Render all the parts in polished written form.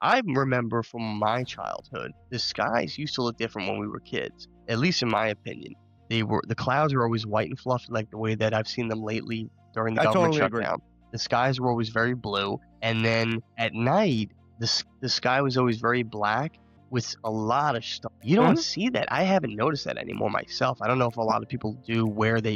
I remember from my childhood, the skies used to look different when we were kids, at least in my opinion. The clouds were always white and fluffy, like the way that I've seen them lately during the I government totally agree. shutdown. The skies were always very blue, and then at night, the sky was always very black with a lot of stuff. You don't Mhm. see that. I haven't noticed that anymore myself. I don't know if a lot of people do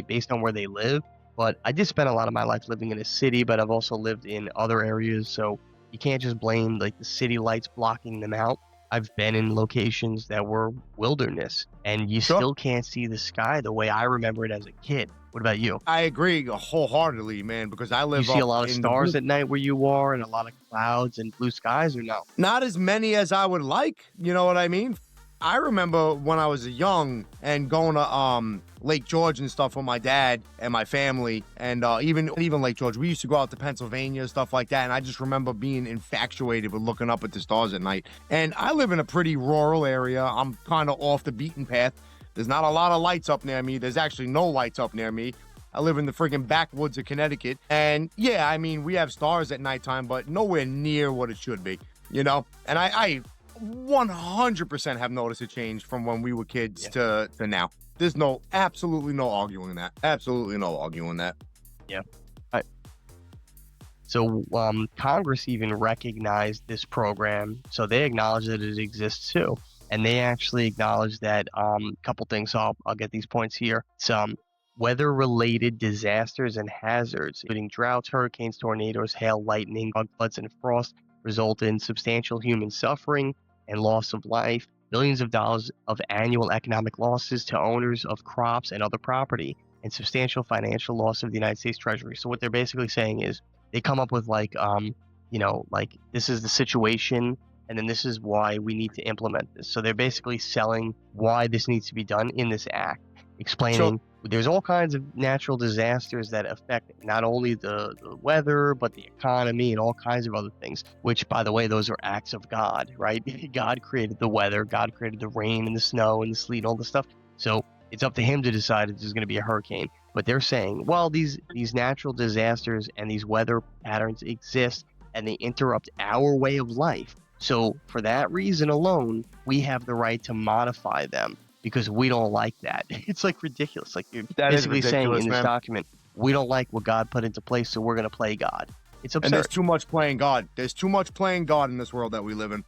based on where they live, but I did spend a lot of my life living in a city, but I've also lived in other areas, so you can't just blame like the city lights blocking them out. I've been in locations that were wilderness, and you Sure. still can't see the sky the way I remember it as a kid. What about you? I agree wholeheartedly, man, because I You live see a up lot of in the stars blue. at night where you are, and a lot of clouds and blue skies, or no? Not as many as I would like, you know what I mean? I remember when I was young and going to Lake George and stuff with my dad and my family, and even Lake George. We used to go out to Pennsylvania, stuff like that, and I just remember being infatuated with looking up at the stars at night. And I live in a pretty rural area. I'm kind of off the beaten path. There's not a lot of lights up near me. There's actually no lights up near me. I live in the freaking backwoods of Connecticut. And yeah, I mean, we have stars at nighttime, but nowhere near what it should be, you know? And I 100% have noticed a change from when we were kids Yeah, to now. There's absolutely no arguing that. Absolutely no arguing that. yeah. I, so Congress even recognized this program, so they acknowledge that it exists too, and they actually acknowledge that couple things. So I'll get these points here. Some weather-related disasters and hazards, including droughts, hurricanes, tornadoes, hail, lightning, bug floods, and frost, result in substantial human suffering and loss of life, billions of dollars of annual economic losses to owners of crops and other property, and substantial financial loss of the United States Treasury. So what they're basically saying is they come up with like like this is the situation, and then this is why we need to implement this. So they're basically selling why this needs to be done in this act, So explaining there's all kinds of natural disasters that affect not only the weather, but the economy and all kinds of other things, which, by the way, those are acts of God, right? God created the weather, God created the rain and the snow and the sleet and all the stuff. So it's up to him to decide if there's going to be a hurricane. But they're saying, well, these natural disasters and these weather patterns exist, and they interrupt our way of life. So for that reason alone, we have the right to modify them because we don't like that. It's like ridiculous. Like you're that is basically saying in ridiculous, this man. document, we don't like what God put into place, so we're going to play God. It's And there's absurd. too much playing God. There's too much playing God in this world that we live in.